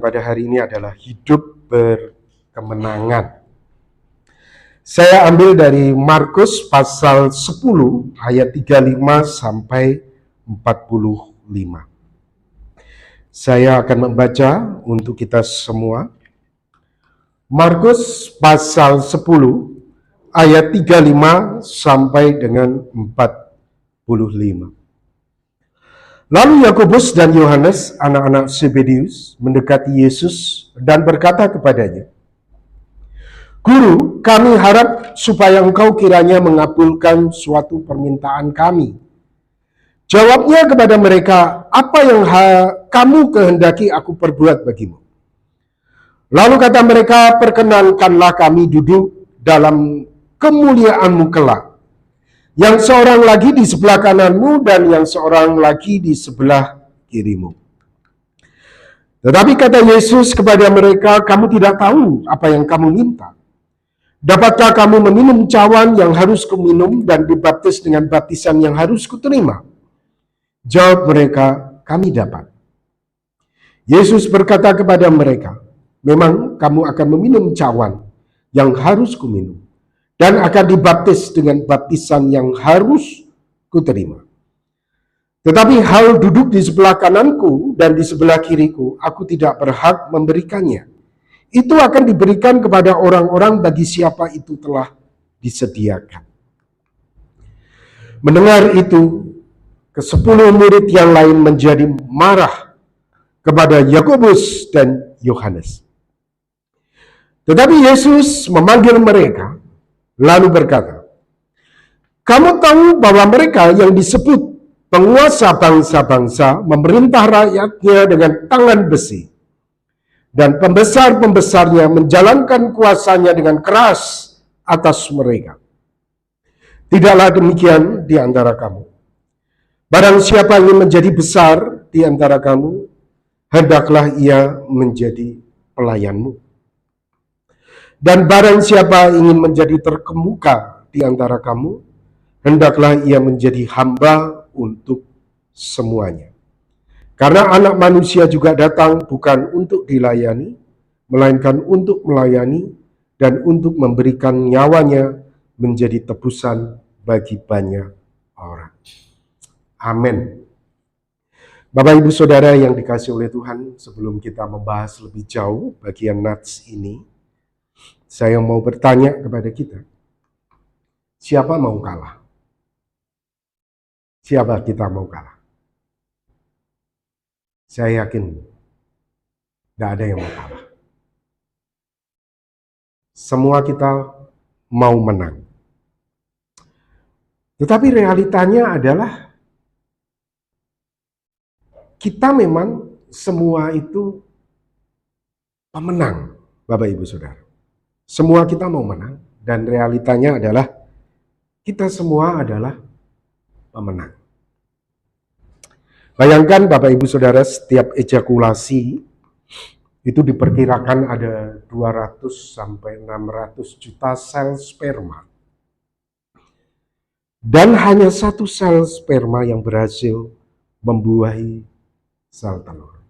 pada hari ini adalah hidup berkemenangan. Saya ambil dari Markus pasal 10 ayat 35 sampai 45. Saya akan membaca untuk kita semua. Markus pasal 10 ayat 35 sampai dengan 45. Lalu Yakobus dan Yohanes, anak-anak Zebedeus, mendekati Yesus dan berkata kepadanya, "Guru, kami harap supaya engkau kiranya mengabulkan suatu permintaan kami." Jawabnya kepada mereka, "Apa yang kamu kehendaki aku perbuat bagimu?" Lalu kata mereka, "Perkenankanlah kami duduk dalam kemuliaan-Mu kelak. Yang seorang lagi di sebelah kananmu dan yang seorang lagi di sebelah kirimu." Tetapi kata Yesus kepada mereka, "Kamu tidak tahu apa yang kamu minta. Dapatkah kamu meminum cawan yang harus kuminum dan dibaptis dengan baptisan yang harus kuterima?" Jawab mereka, "Kami dapat." Yesus berkata kepada mereka, "Memang kamu akan meminum cawan yang harus kuminum dan akan dibaptis dengan baptisan yang harus kuterima. Tetapi hal duduk di sebelah kananku dan di sebelah kiriku, aku tidak berhak memberikannya. Itu akan diberikan kepada orang-orang bagi siapa itu telah disediakan." Mendengar itu, ke-10 murid yang lain menjadi marah kepada Yakobus dan Yohanes. Tetapi Yesus memanggil mereka, lalu berkata, "Kamu tahu bahwa mereka yang disebut penguasa bangsa-bangsa memerintah rakyatnya dengan tangan besi, dan pembesar-pembesarnya menjalankan kuasanya dengan keras atas mereka. Tidaklah demikian di antara kamu. Barang siapa ingin menjadi besar di antara kamu, hendaklah ia menjadi pelayanmu. Dan barang siapa ingin menjadi terkemuka di antara kamu, hendaklah ia menjadi hamba untuk semuanya. Karena Anak Manusia juga datang bukan untuk dilayani, melainkan untuk melayani dan untuk memberikan nyawanya menjadi tebusan bagi banyak orang." Amin. Bapak, Ibu, Saudara yang dikasihi oleh Tuhan, sebelum kita membahas lebih jauh bagian nats ini, saya mau bertanya kepada kita, siapa mau kalah? Siapa kita mau kalah? Saya yakin tidak ada yang mau kalah. Semua kita mau menang. Tetapi realitanya adalah kita memang semua itu pemenang, Bapak Ibu Saudara. Semua kita mau menang, dan realitanya adalah kita semua adalah pemenang. Bayangkan Bapak Ibu Saudara, setiap ejakulasi itu diperkirakan ada 200 sampai 600 juta sel sperma. Dan hanya satu sel sperma yang berhasil membuahi sel telur.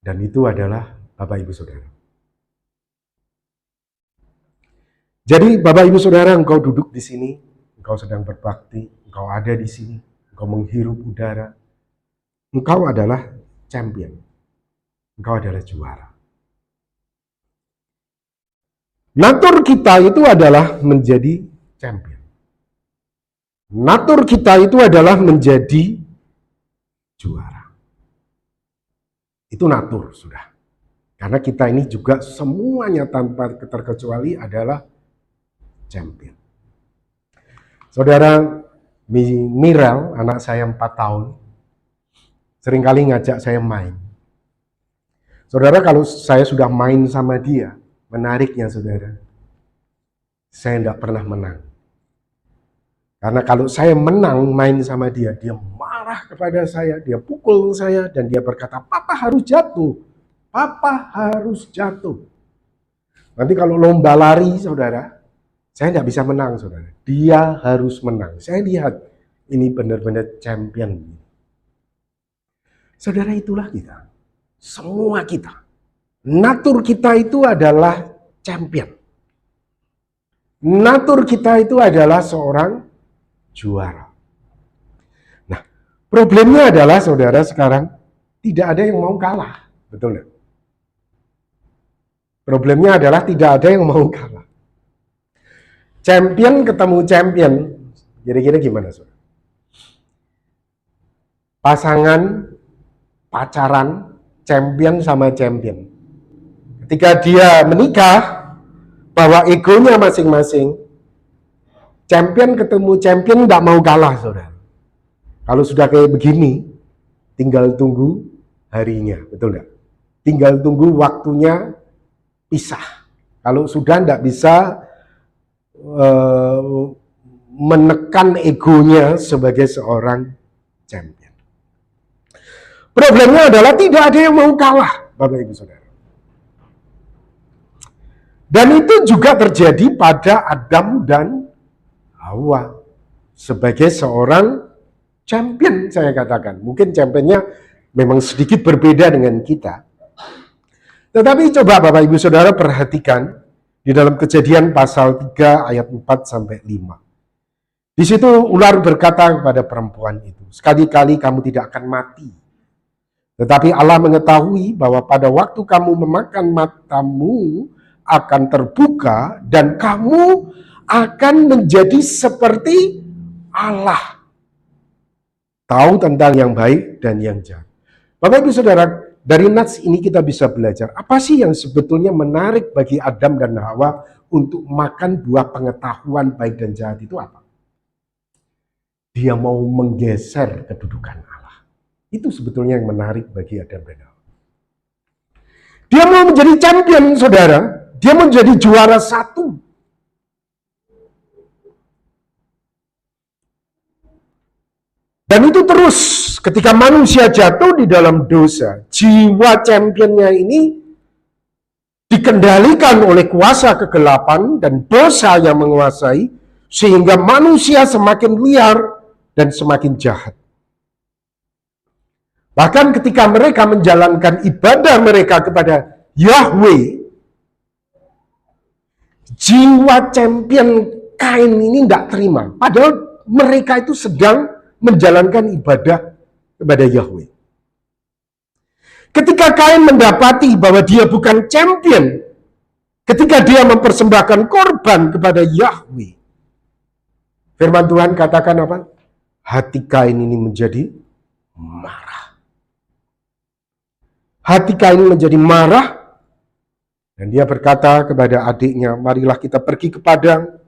Dan itu adalah Bapak Ibu Saudara. Jadi Bapak Ibu Saudara, engkau duduk di sini, engkau sedang berbakti, engkau ada di sini, engkau menghirup udara. Engkau adalah champion. Engkau adalah juara. Natur kita itu adalah menjadi champion. Natur kita itu adalah menjadi juara. Itu natur sudah. Karena kita ini juga semuanya tanpa terkecuali adalah champion. Saudara, Mirel, anak saya 4 tahun, seringkali ngajak saya main. Saudara, kalau saya sudah main sama dia, menariknya saudara, saya tidak pernah menang. Karena kalau saya menang main sama dia, dia marah kepada saya, dia pukul saya, dan dia berkata, "Papa harus jatuh, Papa harus jatuh." Nanti kalau lomba lari saudara, saya tidak bisa menang saudara, dia harus menang. Saya lihat, ini benar-benar champion. Saudara, itulah kita. Semua kita. Natur kita itu adalah champion. Natur kita itu adalah seorang juara. Nah, problemnya adalah saudara sekarang tidak ada yang mau kalah. Betul nggak? Problemnya adalah tidak ada yang mau kalah. Champion ketemu champion. Kira-kira gimana, saudara? Pasangan, pacaran, champion sama champion. Ketika dia menikah, bahwa egonya masing-masing, champion ketemu champion nggak mau kalah, saudara. Kalau sudah kayak begini, tinggal tunggu harinya, betul nggak? Tinggal tunggu waktunya pisah. Kalau sudah nggak bisa menekan egonya sebagai seorang champion. Problemnya adalah tidak ada yang mau kalah, Bapak Ibu Saudara. Dan itu juga terjadi pada Adam dan Hawa. Sebagai seorang champion, saya katakan. Mungkin championnya memang sedikit berbeda dengan kita. Tetapi coba Bapak Ibu Saudara perhatikan di dalam Kejadian pasal 3 ayat 4-5. Di situ ular berkata kepada perempuan itu, "Sekali-kali kamu tidak akan mati. Tetapi Allah mengetahui bahwa pada waktu kamu memakan matamu akan terbuka dan kamu akan menjadi seperti Allah. Tahu tentang yang baik dan yang jahat." Bapak Ibu Saudara, dari nats ini kita bisa belajar apa sih yang sebetulnya menarik bagi Adam dan Hawa untuk makan buah pengetahuan baik dan jahat itu apa? Dia mau menggeser kedudukan Allah. Itu sebetulnya yang menarik bagi Adam dan Hawa. Dia mau menjadi champion, saudara. Dia mau menjadi juara satu. Dan itu terus ketika manusia jatuh di dalam dosa, jiwa championnya ini dikendalikan oleh kuasa kegelapan dan dosa yang menguasai, sehingga manusia semakin liar dan semakin jahat. Bahkan ketika mereka menjalankan ibadah mereka kepada Yahweh, jiwa champion Kain ini tidak terima. Padahal mereka itu sedang menjalankan ibadah kepada Yahweh. Ketika Kain mendapati bahwa dia bukan champion, ketika dia mempersembahkan korban kepada Yahweh, firman Tuhan katakan apa? Hati Kain ini menjadi marah. Hati Kain menjadi marah, dan dia berkata kepada adiknya, "Marilah kita pergi ke padang."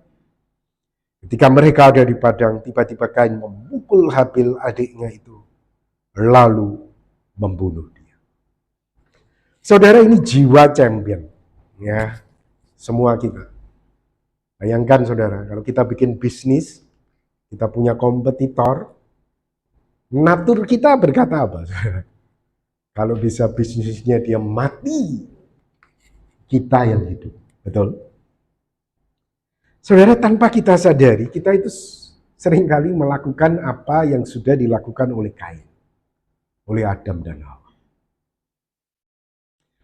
Ketika mereka ada di padang, tiba-tiba Kain memukul Habil adiknya itu, lalu membunuh dia. Saudara, ini jiwa champion, ya, semua kita. Bayangkan saudara, kalau kita bikin bisnis, kita punya kompetitor, natur kita berkata apa? Kalau bisa bisnisnya dia mati, kita yang hidup, betul? Saudara, tanpa kita sadari, kita itu seringkali melakukan apa yang sudah dilakukan oleh Kain, oleh Adam dan Hawa.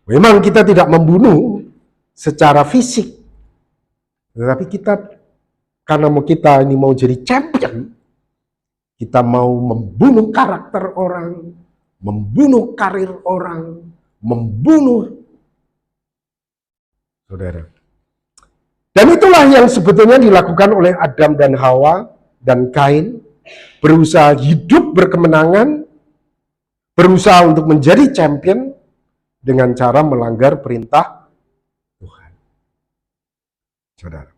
Memang kita tidak membunuh secara fisik, tetapi kita, karena kita ini mau jadi champion, kita mau membunuh karakter orang, membunuh karir orang, membunuh saudara. Dan itulah yang sebetulnya dilakukan oleh Adam dan Hawa dan Kain, berusaha hidup berkemenangan, berusaha untuk menjadi champion dengan cara melanggar perintah Tuhan. Saudara,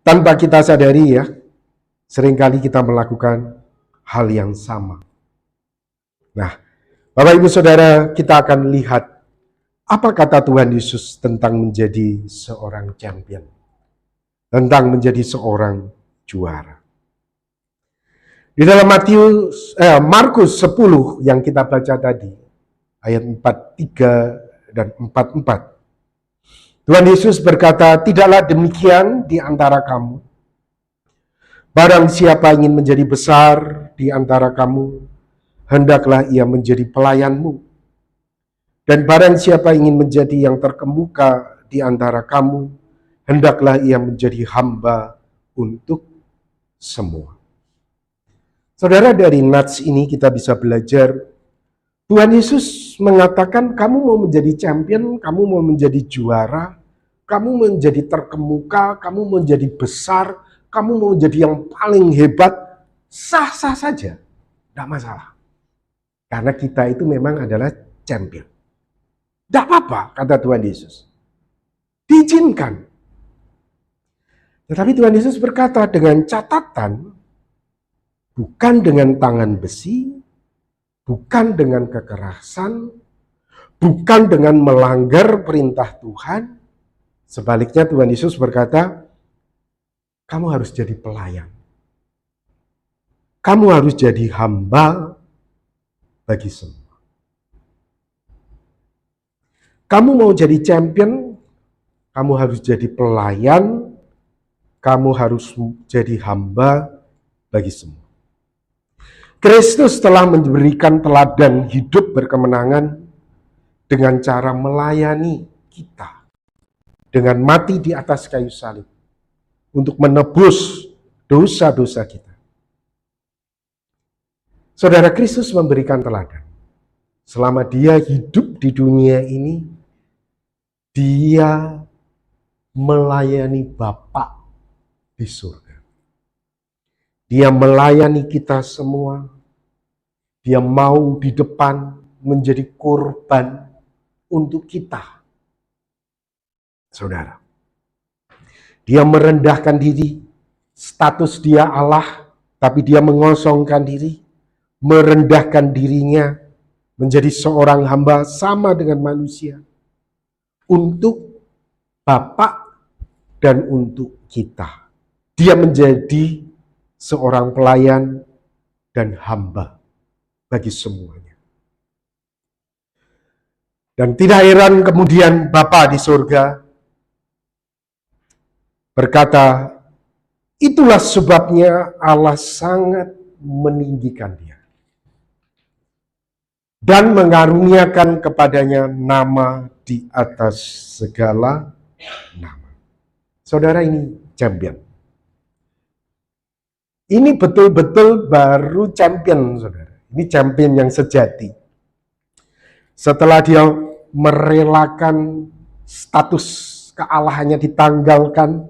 tanpa kita sadari ya, seringkali kita melakukan hal yang sama. Nah, Bapak Ibu Saudara, kita akan lihat apa kata Tuhan Yesus tentang menjadi seorang champion, tentang menjadi seorang juara. Di dalam Markus 10 yang kita baca tadi, ayat 43 dan 44. Tuhan Yesus berkata, "Tidaklah demikian di antara kamu. Barang siapa ingin menjadi besar di antara kamu, hendaklah ia menjadi pelayanmu. Dan barang siapa ingin menjadi yang terkemuka di antara kamu, hendaklah ia menjadi hamba untuk semua. Saudara, dari nats ini kita bisa belajar, Tuhan Yesus mengatakan kamu mau menjadi champion, kamu mau menjadi juara, kamu mau menjadi terkemuka, kamu mau menjadi besar, kamu mau menjadi yang paling hebat, sah-sah saja, tidak masalah. Karena kita itu memang adalah champion. Tidak apa-apa, kata Tuhan Yesus. Diizinkan. Tetapi Tuhan Yesus berkata dengan catatan, bukan dengan tangan besi, bukan dengan kekerasan, bukan dengan melanggar perintah Tuhan. Sebaliknya Tuhan Yesus berkata, kamu harus jadi pelayan. Kamu harus jadi hamba bagi semua. Kamu mau jadi champion, kamu harus jadi pelayan, kamu harus jadi hamba bagi semua. Kristus telah memberikan teladan hidup berkemenangan dengan cara melayani kita. Dengan mati di atas kayu salib. Untuk menebus dosa-dosa kita. Saudara, Kristus memberikan teladan. Selama dia hidup di dunia ini, dia melayani Bapa di surga. Dia melayani kita semua. Dia mau di depan menjadi korban untuk kita. Saudara. Dia merendahkan diri. Status dia Allah, tapi dia mengosongkan diri. Merendahkan dirinya menjadi seorang hamba sama dengan manusia. Untuk Bapa dan untuk kita. Dia menjadi seorang pelayan dan hamba bagi semuanya. Dan tidak heran kemudian Bapa di surga berkata, itulah sebabnya Allah sangat meninggikan dia. Dan mengaruniakan kepadanya nama di atas segala nama. Saudara, ini champion. Ini betul-betul baru champion, saudara. Ini champion yang sejati. Setelah dia merelakan status kealahannya ditanggalkan,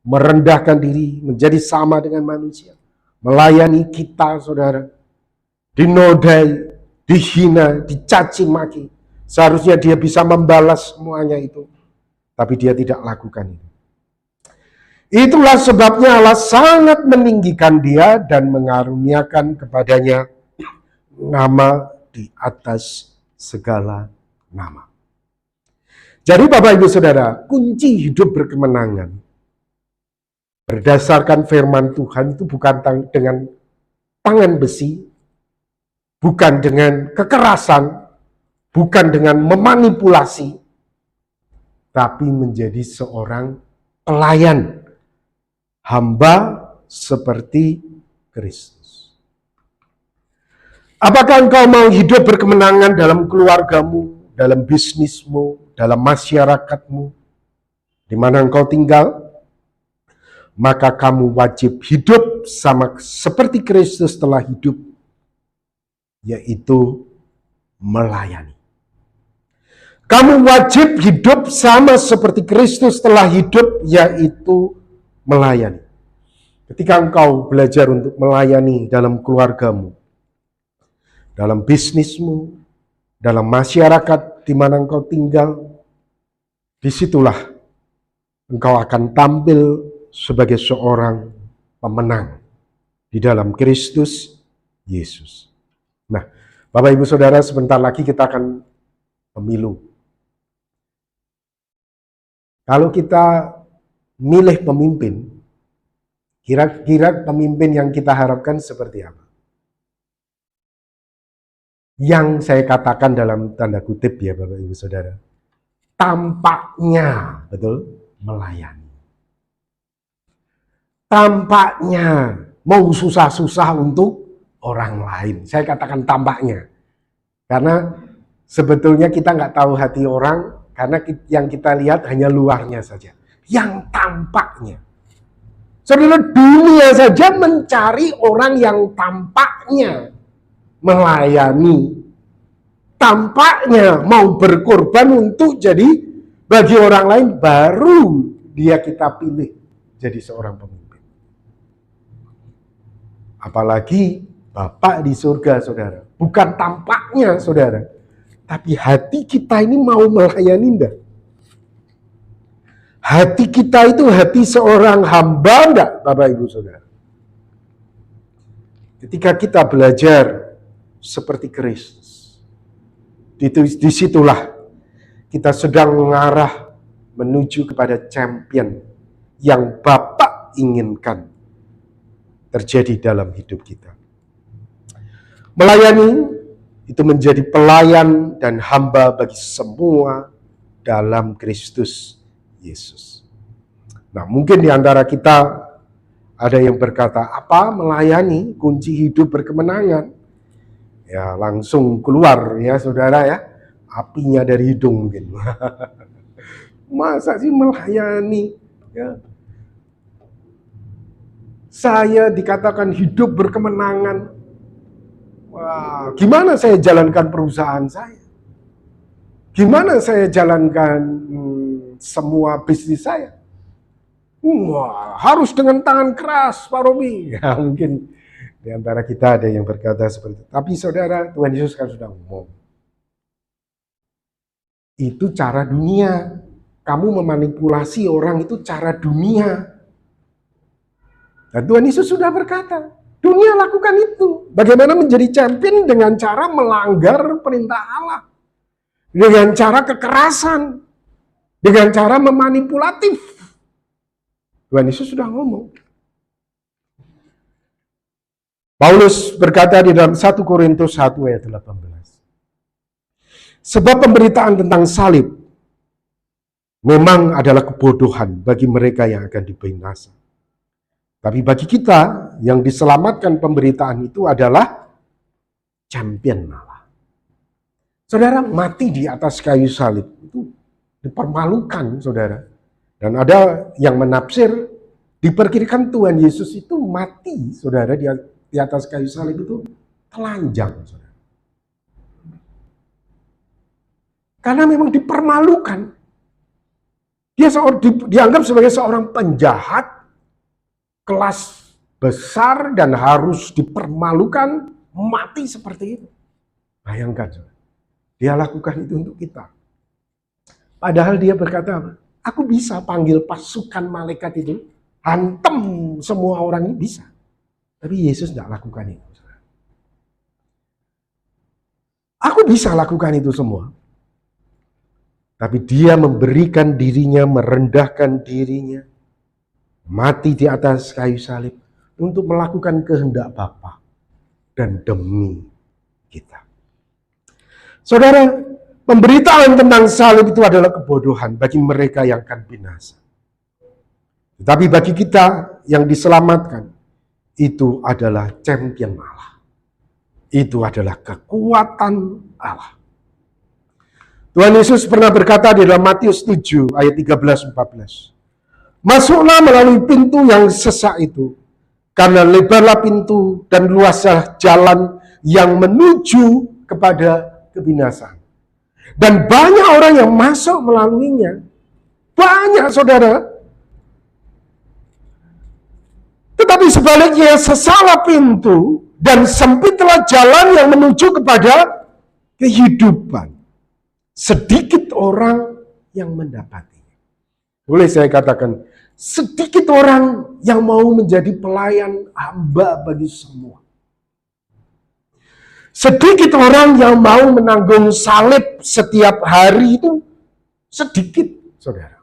merendahkan diri, menjadi sama dengan manusia. Melayani kita, saudara. Dinodai, dihina, dicaci maki. Seharusnya dia bisa membalas semuanya itu. Tapi dia tidak lakukan itu. Itulah sebabnya Allah sangat meninggikan dia dan mengaruniakan kepadanya nama di atas segala nama. Jadi Bapak Ibu Saudara, kunci hidup berkemenangan berdasarkan firman Tuhan itu bukan dengan tangan besi, bukan dengan kekerasan, bukan dengan memanipulasi, tapi menjadi seorang pelayan, hamba seperti Kristus. Apakah engkau mau hidup berkemenangan dalam keluargamu, dalam bisnismu, dalam masyarakatmu, di mana engkau tinggal? Maka kamu wajib hidup sama seperti Kristus telah hidup, yaitu melayani. Kamu wajib hidup sama seperti Kristus telah hidup, yaitu melayani. Ketika engkau belajar untuk melayani dalam keluargamu, dalam bisnismu, dalam masyarakat di mana engkau tinggal, disitulah engkau akan tampil sebagai seorang pemenang di dalam Kristus Yesus. Nah, Bapak Ibu Saudara, sebentar lagi kita akan pemilu. Kalau kita milih pemimpin, kira-kira pemimpin yang kita harapkan seperti apa? Yang saya katakan dalam tanda kutip ya Bapak Ibu Saudara, tampaknya, betul, melayani. Tampaknya mau susah-susah untuk orang lain. Saya katakan tampaknya. Karena Sebetulnya kita nggak tahu hati orang, karena yang kita lihat hanya luarnya saja. Yang tampaknya. Saudara, dunia saja mencari orang yang tampaknya melayani, tampaknya mau berkorban untuk jadi bagi orang lain, baru dia kita pilih jadi seorang pemimpin. Apalagi Bapak di surga, saudara. Bukan tampaknya, saudara, tapi hati kita ini mau melayani enggak? Hati kita itu hati seorang hamba enggak, Bapak Ibu Saudara? Ketika kita belajar seperti Kristus, disitulah kita sedang mengarah menuju kepada champion yang Bapak inginkan terjadi dalam hidup kita. Melayani itu menjadi pelayan dan hamba bagi semua dalam Kristus Yesus. Nah, mungkin di antara kita ada yang berkata, apa melayani kunci hidup berkemenangan? Ya, langsung keluar ya saudara ya, apinya dari hidung mungkin. Masa sih melayani? Ya. Saya dikatakan hidup berkemenangan. Wah, gimana saya jalankan perusahaan saya? Gimana saya jalankan semua bisnis saya? Wah, harus dengan tangan keras, Pak Robi. Ya, mungkin di antara kita ada yang berkata seperti itu. Tapi saudara, Tuhan Yesus kan sudah ngomong. Itu cara dunia. Kamu memanipulasi orang itu cara dunia. Dan Tuhan Yesus sudah berkata, dunia lakukan itu. Bagaimana menjadi champion dengan cara melanggar perintah Allah. Dengan cara kekerasan. Dengan cara memanipulatif. Tuhan Yesus sudah ngomong. Paulus berkata di dalam 1 Korintus 1 ayat 18. Sebab pemberitaan tentang salib memang adalah kebodohan bagi mereka yang akan dibinasa. Tapi bagi kita yang diselamatkan pemberitaan itu adalah champion Allah. Saudara, mati di atas kayu salib itu dipermalukan, saudara. Dan ada yang menafsir, diperkirakan Tuhan Yesus itu mati, saudara, di atas kayu salib itu telanjang, saudara. Karena memang dipermalukan. Dia dianggap sebagai seorang penjahat, kelas besar dan harus dipermalukan, mati seperti itu. Bayangkan, saudara. Dia lakukan itu untuk kita. Padahal dia berkata apa? Aku bisa panggil pasukan malaikat itu, hantam semua orang ini bisa. Tapi Yesus tidak lakukan itu. Aku bisa lakukan itu semua. Tapi dia memberikan dirinya, merendahkan dirinya, mati di atas kayu salib untuk melakukan kehendak Bapa dan demi kita. Saudara, pemberitaan tentang salib itu adalah kebodohan bagi mereka yang akan binasa. Tetapi bagi kita yang diselamatkan, itu adalah champion Allah. Itu adalah kekuatan Allah. Tuhan Yesus pernah berkata di dalam Matius 7 ayat 13-14. Masuklah melalui pintu yang sesak itu, karena lebarlah pintu dan luaslah jalan yang menuju kepada kebinasaan. Dan banyak orang yang masuk melaluinya. Banyak, saudara. Tetapi sebaliknya sesaklah pintu dan sempitlah jalan yang menuju kepada kehidupan. Sedikit orang yang mendapatinya. Boleh saya katakan, sedikit orang yang mau menjadi pelayan hamba bagi semua. Sedikit orang yang mau menanggung salib setiap hari itu sedikit, saudara.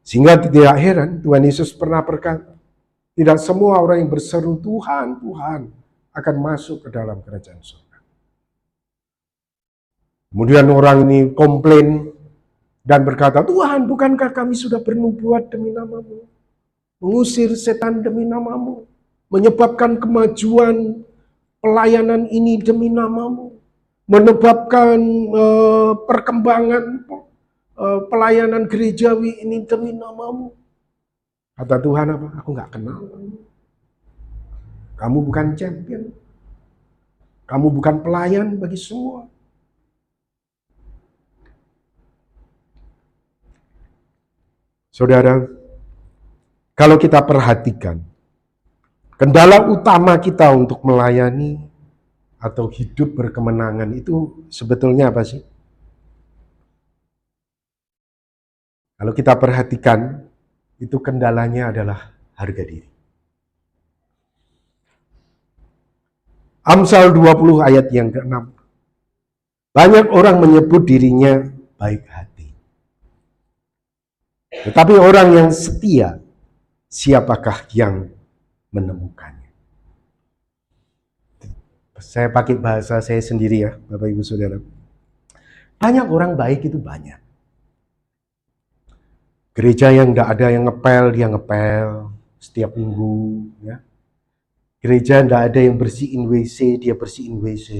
Sehingga tidak heran Tuhan Yesus pernah berkata, tidak semua orang yang berseru Tuhan, Tuhan akan masuk ke dalam kerajaan surga. Kemudian orang ini komplain dan berkata, Tuhan, bukankah kami sudah bernubuat demi nama-Mu? Mengusir setan demi nama-Mu, menyebabkan kemajuan pelayanan ini demi nama-Mu, menyebabkan perkembangan pelayanan gerejawi ini demi nama-Mu. Kata Tuhan apa? Aku nggak kenal. Kamu bukan champion. Kamu bukan pelayan bagi semua. Saudara, kalau kita perhatikan, kendala utama kita untuk melayani atau hidup berkemenangan itu sebetulnya apa sih? Kalau kita perhatikan, itu kendalanya adalah harga diri. Amsal 20 ayat yang ke-6. Banyak orang menyebut dirinya baik hati. Tetapi orang yang setia, siapakah yang menemukannya? Saya pakai bahasa saya sendiri ya, Bapak Ibu Saudara. Banyak orang baik itu banyak. Gereja yang tidak ada yang ngepel, dia ngepel setiap minggu. Ya. Gereja tidak ada yang bersihin WC, dia bersihin WC.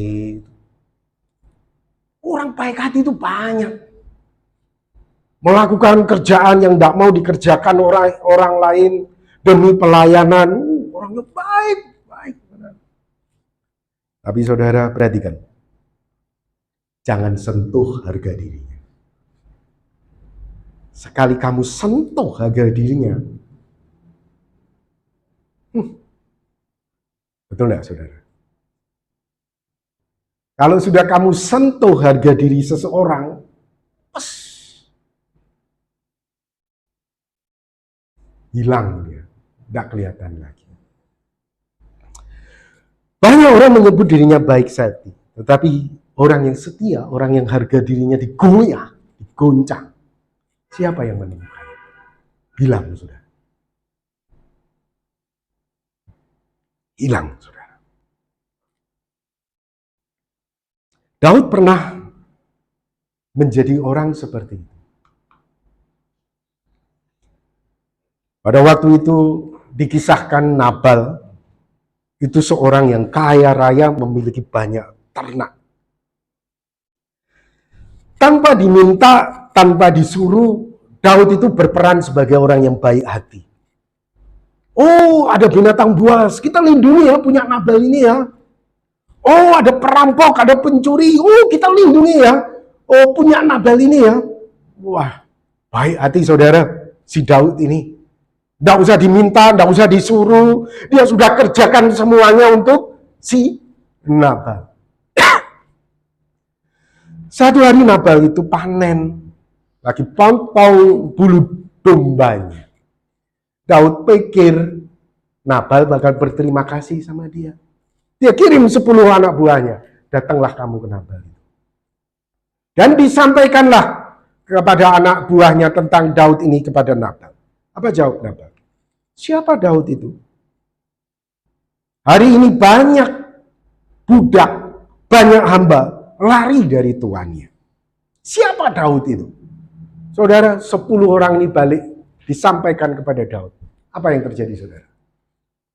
Orang baik hati itu banyak. Melakukan kerjaan yang tidak mau dikerjakan orang lain demi pelayanan. Orangnya baik. Tapi saudara perhatikan. Jangan sentuh harga dirinya. Sekali kamu sentuh harga dirinya. Betul enggak saudara? Kalau sudah kamu sentuh harga diri seseorang, hilang dia, tidak kelihatan lagi. Banyak orang menyebut dirinya baik hati, tetapi orang yang setia, orang yang harga dirinya digoyah, digoncang, siapa yang menemukan? Hilang sudah. Hilang saudara. Daud pernah menjadi orang seperti itu. Pada waktu itu dikisahkan Nabal itu seorang yang kaya raya, memiliki banyak ternak. Tanpa diminta, tanpa disuruh, Daud itu berperan sebagai orang yang baik hati. Oh, ada binatang buas, kita lindungi ya punya Nabal ini ya. Oh, ada perampok, ada pencuri, oh kita lindungi ya. Oh, punya Nabal ini ya. Wah, baik hati saudara, si Daud ini. Tidak usah diminta, tidak usah disuruh. Dia sudah kerjakan semuanya untuk si Nabal. Satu hari Nabal itu panen. Lagi potong bulu dombanya. Daud pikir Nabal bakal berterima kasih sama dia. Dia kirim 10 anak buahnya. Datanglah kamu ke Nabal. Dan disampaikanlah kepada anak buahnya tentang Daud ini kepada Nabal. Apa jawab Nabal? Siapa Daud itu? Hari ini banyak budak, banyak hamba lari dari tuannya. Siapa Daud itu? Saudara, 10 orang ini balik disampaikan kepada Daud. Apa yang terjadi saudara?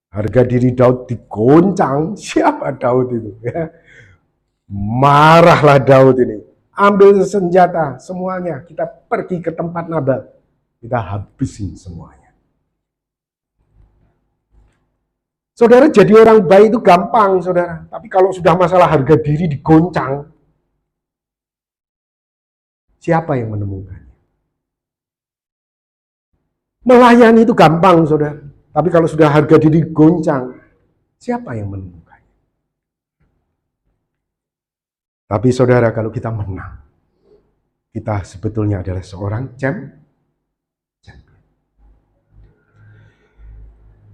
Harga diri Daud digoncang. Siapa Daud itu? Ya. Marahlah Daud ini. Ambil senjata semuanya. Kita pergi ke tempat Nabal. Kita habisin semuanya. Saudara, jadi orang baik itu gampang, saudara. Tapi kalau sudah masalah harga diri digoncang, siapa yang menemukannya? Melayani itu gampang, saudara. Tapi kalau sudah harga diri goncang, siapa yang menemukannya? Tapi saudara, kalau kita menang, kita sebetulnya adalah seorang champion.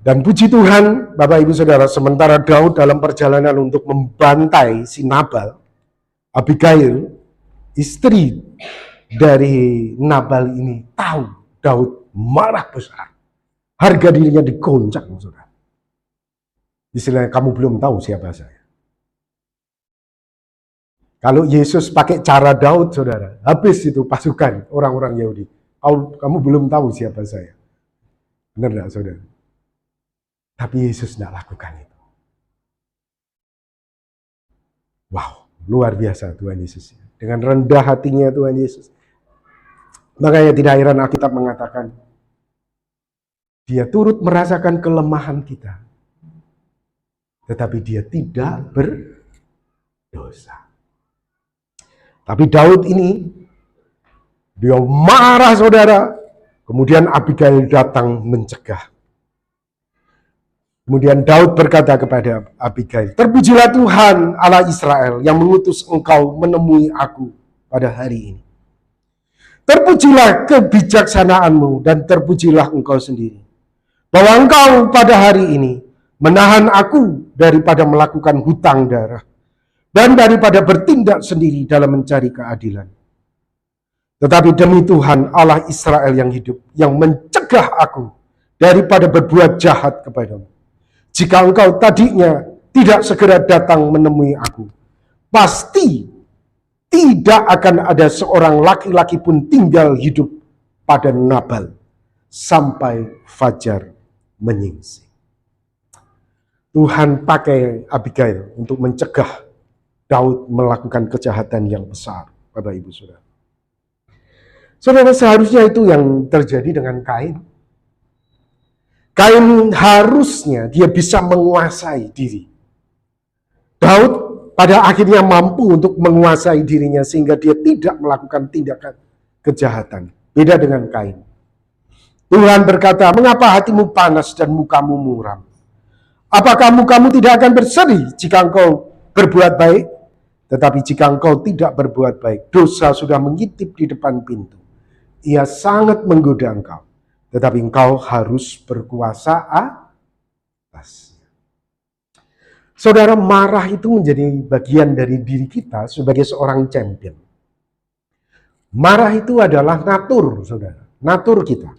Dan puji Tuhan, Bapak Ibu Saudara, sementara Daud dalam perjalanan untuk membantai si Nabal, Abigail, istri dari Nabal ini, tahu Daud marah besar. Harga dirinya digoncang, saudara. Istilahnya, kamu belum tahu siapa saya. Kalau Yesus pakai cara Daud, saudara, habis itu pasukan orang-orang Yahudi. Kamu belum tahu siapa saya. Benar tidak, saudara? Tapi Yesus tidak lakukan itu. Wow, luar biasa Tuhan Yesus. Dengan rendah hatinya Tuhan Yesus. Makanya tidak heran Alkitab mengatakan, dia turut merasakan kelemahan kita, tetapi dia tidak berdosa. Tapi Daud ini, dia marah saudara. Kemudian Abigail datang mencegah. Kemudian Daud berkata kepada Abigail, "Terpujilah Tuhan Allah Israel yang mengutus engkau menemui aku pada hari ini. Terpujilah kebijaksanaanmu dan terpujilah engkau sendiri, bahwa engkau pada hari ini menahan aku daripada melakukan hutang darah dan daripada bertindak sendiri dalam mencari keadilan. Tetapi demi Tuhan Allah Israel yang hidup, yang mencegah aku daripada berbuat jahat kepadamu. Jika engkau tadinya tidak segera datang menemui aku, pasti tidak akan ada seorang laki-laki pun tinggal hidup pada Nabal sampai fajar menyingsing." Tuhan pakai Abigail untuk mencegah Daud melakukan kejahatan yang besar, Bapak Ibu Saudara. Saudara, seharusnya itu yang terjadi dengan Kain. Kain harusnya dia bisa menguasai diri. Daud pada akhirnya mampu untuk menguasai dirinya sehingga dia tidak melakukan tindakan kejahatan. Beda dengan Kain. Tuhan berkata, "Mengapa hatimu panas dan mukamu muram? Apakah mukamu tidak akan berseri jika engkau berbuat baik? Tetapi jika engkau tidak berbuat baik, dosa sudah mengintip di depan pintu. Ia sangat menggoda engkau. Tetapi engkau harus berkuasa atasnya." Saudara, marah itu menjadi bagian dari diri kita sebagai seorang champion. Marah itu adalah natur, saudara. Natur kita.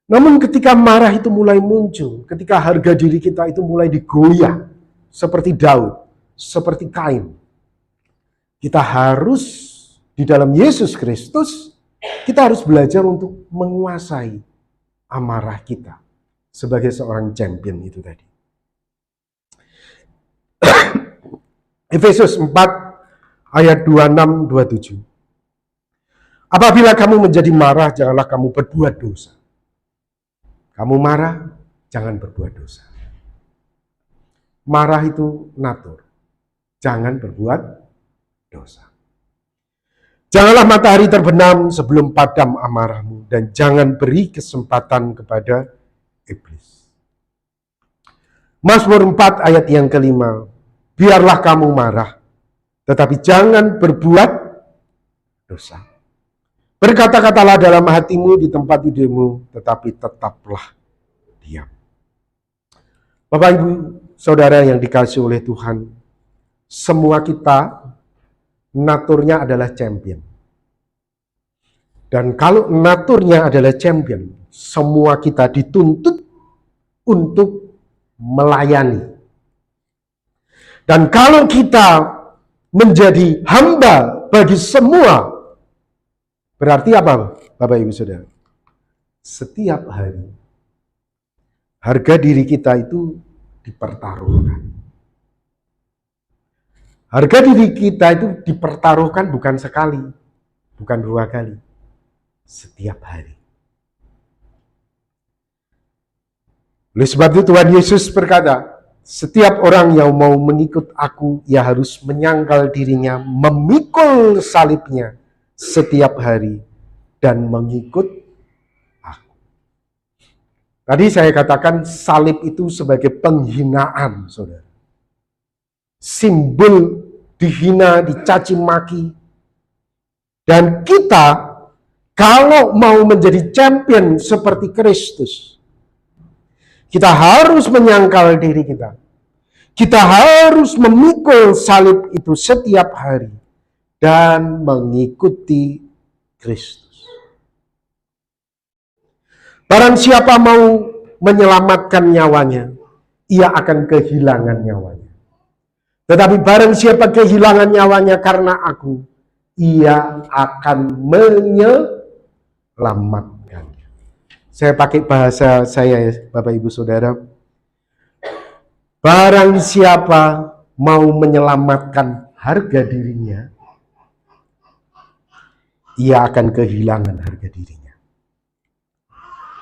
Namun ketika marah itu mulai muncul, ketika harga diri kita itu mulai digoyah, seperti Daud, seperti Kain, kita harus di dalam Yesus Kristus, kita harus belajar untuk menguasai amarah kita sebagai seorang champion itu tadi. Efesus 4 ayat 26-27. "Apabila kamu menjadi marah, janganlah kamu berbuat dosa." Kamu marah, jangan berbuat dosa. Marah itu natur. Jangan berbuat dosa. "Janganlah matahari terbenam sebelum padam amarahmu, dan jangan beri kesempatan kepada iblis." Mazmur 4 ayat yang kelima. "Biarlah kamu marah, tetapi jangan berbuat dosa. Berkata-katalah dalam hatimu di tempat tidurmu, tetapi tetaplah diam." Bapak Ibu Saudara yang dikasihi oleh Tuhan, semua kita naturnya adalah champion. Dan kalau naturnya adalah champion, semua kita dituntut untuk melayani. Dan kalau kita menjadi hamba bagi semua, berarti apa, Bapak Ibu Saudara? Setiap hari harga diri kita itu dipertaruhkan. Harga diri kita itu dipertaruhkan bukan sekali, bukan 2 kali, setiap hari. Oleh sebab itu Tuhan Yesus berkata, "Setiap orang yang mau mengikut aku, ia harus menyangkal dirinya, memikul salibnya setiap hari, dan mengikut aku." Tadi saya katakan salib itu sebagai penghinaan, saudara. Simbol dihina, dicaci maki. Dan kita kalau mau menjadi champion seperti Kristus, kita harus menyangkal diri kita. Kita harus memikul salib itu setiap hari dan mengikuti Kristus. Barang siapa mau menyelamatkan nyawanya, ia akan kehilangan nyawanya. Tetapi barang siapa kehilangan nyawanya karena aku, ia akan menyelamatkannya. Saya pakai bahasa saya, Bapak Ibu Saudara. Barang siapa mau menyelamatkan harga dirinya, ia akan kehilangan harga dirinya.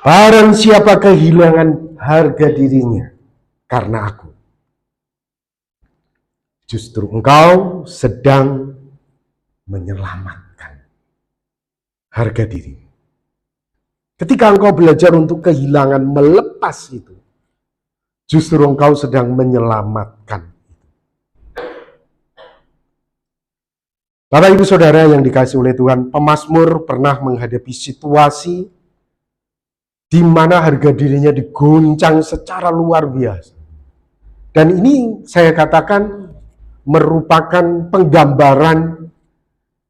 Barang siapa kehilangan harga dirinya karena aku, justru engkau sedang menyelamatkan harga diri. Ketika engkau belajar untuk kehilangan, melepas itu, justru engkau sedang menyelamatkan. Bapak Ibu Saudara yang dikasihi oleh Tuhan, pemazmur pernah menghadapi situasi di mana harga dirinya diguncang secara luar biasa. Dan ini saya katakan merupakan penggambaran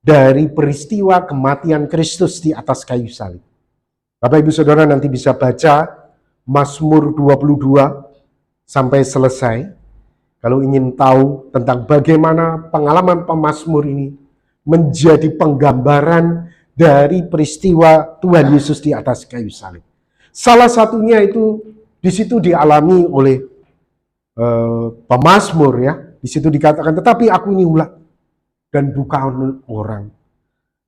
dari peristiwa kematian Kristus di atas kayu salib. Bapak Ibu Saudara nanti bisa baca Mazmur 22 sampai selesai. Kalau ingin tahu tentang bagaimana pengalaman pemazmur ini menjadi penggambaran dari peristiwa Tuhan Yesus di atas kayu salib. Salah satunya itu di situ dialami oleh pemazmur ya. Di situ dikatakan, tetapi aku ini ulat dan bukan orang,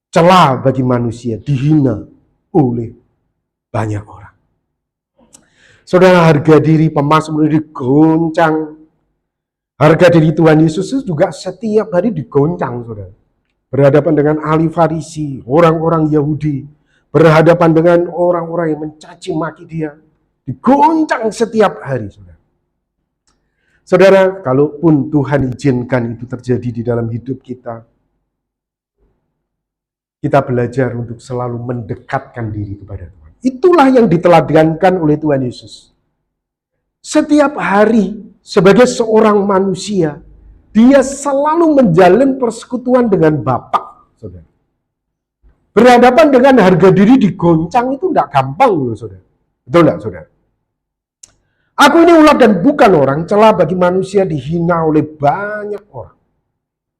celah bagi manusia, dihina oleh banyak orang. Saudara, harga diri pemazmur digoncang. Harga diri Tuhan Yesus itu juga setiap hari digoncang, saudara. Berhadapan dengan ahli Farisi, orang-orang Yahudi, berhadapan dengan orang-orang yang mencaci maki dia, digoncang setiap hari, saudara. Saudara, kalaupun Tuhan izinkan itu terjadi di dalam hidup kita, kita belajar untuk selalu mendekatkan diri kepada Tuhan. Itulah yang diteladankan oleh Tuhan Yesus. Setiap hari sebagai seorang manusia, dia selalu menjalin persekutuan dengan Bapa, saudara. Berhadapan dengan harga diri digoncang itu tidak gampang loh, saudara. Betul tidak, saudara? Aku ini ulat dan bukan orang, celah bagi manusia, dihina oleh banyak orang.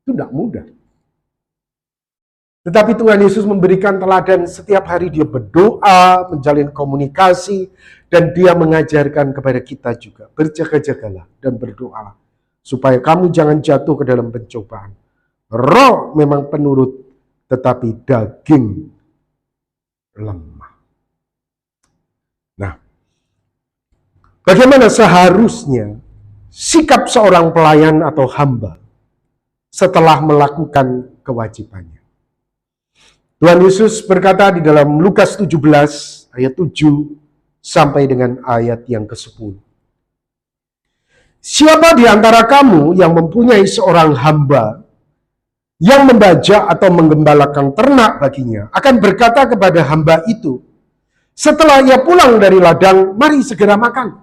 Itu tidak mudah. Tetapi Tuhan Yesus memberikan teladan, setiap hari dia berdoa, menjalin komunikasi, dan dia mengajarkan kepada kita juga, berjaga-jagalah dan berdoalah, supaya kamu jangan jatuh ke dalam pencobaan. Roh memang penurut, tetapi daging lemah. Nah, bagaimana seharusnya sikap seorang pelayan atau hamba setelah melakukan kewajibannya? Tuhan Yesus berkata di dalam Lukas 17 ayat 7 sampai dengan ayat yang ke-10. Siapa di antara kamu yang mempunyai seorang hamba yang membajak atau menggembalakan ternak baginya akan berkata kepada hamba itu, setelah ia pulang dari ladang, mari segera makan.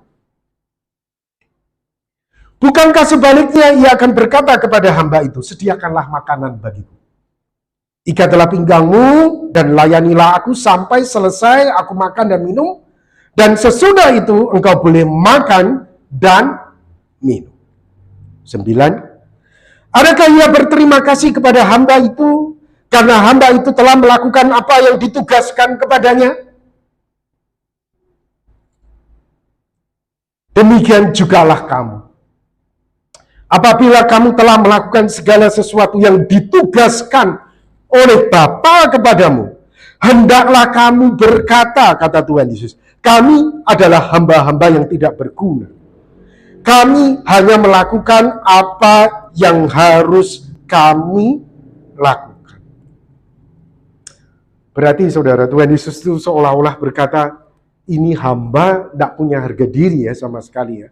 Bukankah sebaliknya ia akan berkata kepada hamba itu, sediakanlah makanan bagiku. Ikatlah pinggangmu dan layanilah aku sampai selesai aku makan dan minum, dan sesudah itu engkau boleh makan dan minum. 9. Adakah ia berterima kasih kepada hamba itu karena hamba itu telah melakukan apa yang ditugaskan kepadanya? Demikian jugalah kamu. Apabila kamu telah melakukan segala sesuatu yang ditugaskan oleh Bapa kepadamu, hendaklah kamu berkata, kata Tuhan Yesus, kami adalah hamba-hamba yang tidak berguna. Kami hanya melakukan apa yang harus kami lakukan. Berarti saudara, Tuhan Yesus itu seolah-olah berkata, ini hamba tidak punya harga diri ya sama sekali ya.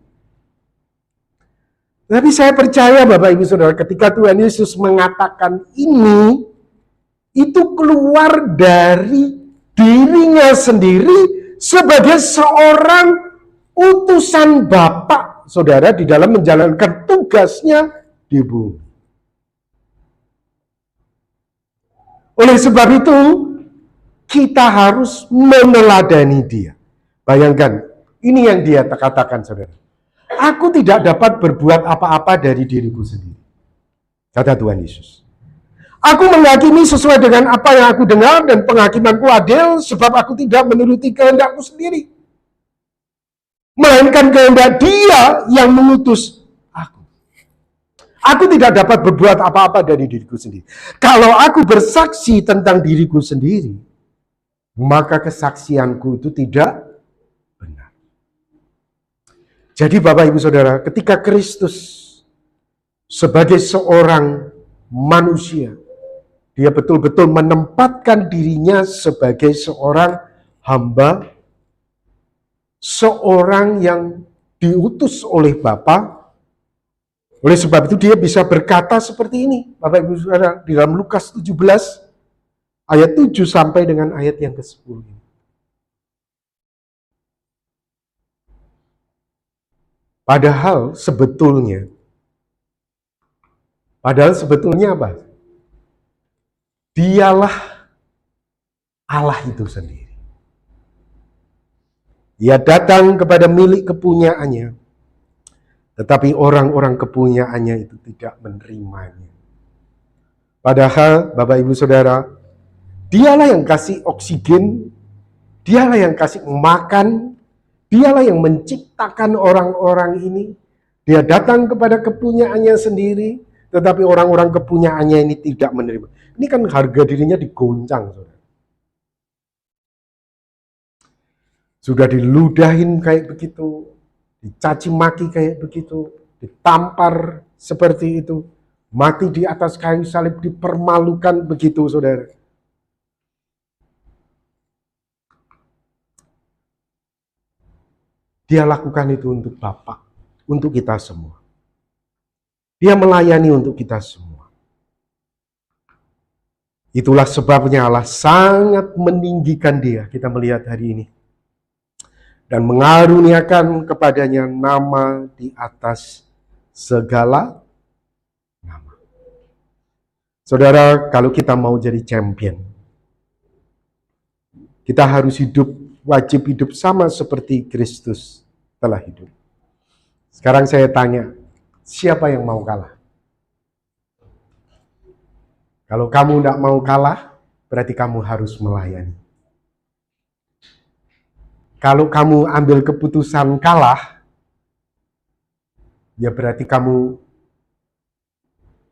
Tapi saya percaya Bapak Ibu Saudara, ketika Tuhan Yesus mengatakan ini, itu keluar dari dirinya sendiri sebagai seorang utusan Bapa, saudara, di dalam menjalankan tugasnya di bumi. Oleh sebab itu, kita harus meneladani dia. Bayangkan, ini yang dia katakan, saudara. Aku tidak dapat berbuat apa-apa dari diriku sendiri, kata Tuhan Yesus. Aku menghakimi sesuai dengan apa yang aku dengar dan penghakimanku adil sebab aku tidak menuruti kehendakku sendiri, melainkan kehendak Dia yang mengutus aku. Aku tidak dapat berbuat apa-apa dari diriku sendiri. Kalau aku bersaksi tentang diriku sendiri, maka kesaksianku itu tidak benar. Jadi Bapak Ibu Saudara, ketika Kristus sebagai seorang manusia, dia betul-betul menempatkan dirinya sebagai seorang hamba, seorang yang diutus oleh Bapa. Oleh sebab itu dia bisa berkata seperti ini, Bapak Ibu Saudara, di dalam Lukas 17 ayat 7 sampai dengan ayat yang ke-10. Padahal sebetulnya apa? Dialah Allah itu sendiri. Ia datang kepada milik kepunyaannya, tetapi orang-orang kepunyaannya itu tidak menerimanya. Padahal Bapak Ibu Saudara, dialah yang kasih oksigen, dialah yang kasih makan, dialah yang menciptakan orang-orang ini. Dia datang kepada kepunyaannya sendiri, tetapi orang-orang kepunyaannya ini tidak menerima. Ini kan harga dirinya digoncang, saudara. Sudah diludahin kayak begitu, dicaci maki kayak begitu, ditampar seperti itu, mati di atas kayu salib, dipermalukan begitu, saudara. Dia lakukan itu untuk Bapa, untuk kita semua. Dia melayani untuk kita semua. Itulah sebabnya Allah sangat meninggikan dia, kita melihat hari ini. Dan mengaruniakan kepadanya nama di atas segala nama. Saudara, kalau kita mau jadi champion, kita harus wajib hidup sama seperti Kristus telah hidup. Sekarang saya tanya, siapa yang mau kalah? Kalau kamu tidak mau kalah, berarti kamu harus melayani. Kalau kamu ambil keputusan kalah, ya berarti kamu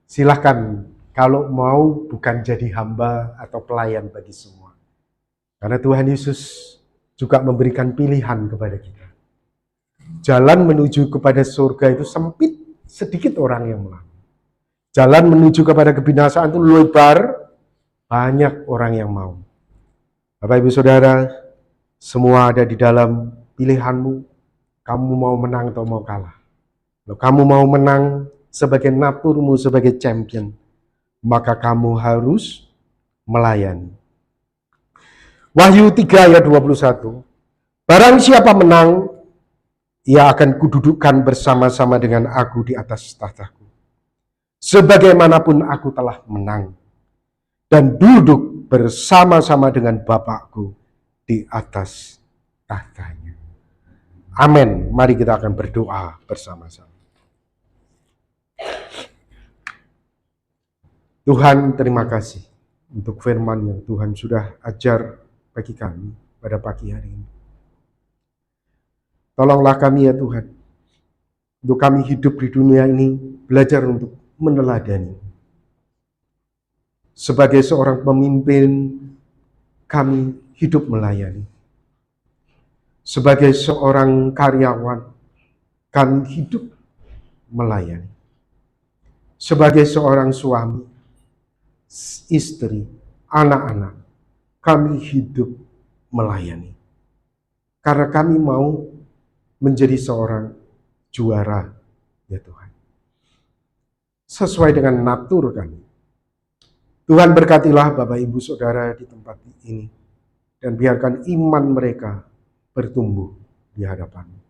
silahkan, kalau mau bukan jadi hamba atau pelayan bagi semua. Karena Tuhan Yesus juga memberikan pilihan kepada kita. Jalan menuju kepada surga itu sempit, sedikit orang yang melalui. Jalan menuju kepada kebinasaan itu lebar, banyak orang yang mau. Bapak Ibu Saudara, semua ada di dalam pilihanmu. Kamu mau menang atau mau kalah. Kalau kamu mau menang sebagai naturmu, sebagai champion, maka kamu harus melayani. Wahyu 3 ayat 21. Barang siapa menang, ia akan kududukkan bersama-sama dengan aku di atas tahtaku. Sebagaimanapun aku telah menang dan duduk bersama-sama dengan Bapakku di atas tahtanya. Amin. Mari kita akan berdoa bersama-sama. Tuhan, terima kasih untuk firman yang Tuhan sudah ajar bagi kami pada pagi hari ini. Tolonglah kami ya Tuhan, untuk kami hidup di dunia ini, belajar untuk meneladani. Sebagai seorang pemimpin, kami hidup melayani. Sebagai seorang karyawan, kami hidup melayani. Sebagai seorang suami, istri, anak-anak, kami hidup melayani. Karena kami mau menjadi seorang juara, ya Tuhan. Sesuai dengan natur kami. Tuhan berkatilah Bapak Ibu Saudara di tempat ini, dan biarkan iman mereka bertumbuh di hadapan-Mu.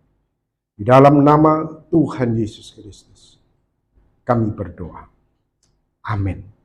Di dalam nama Tuhan Yesus Kristus, kami berdoa. Amin.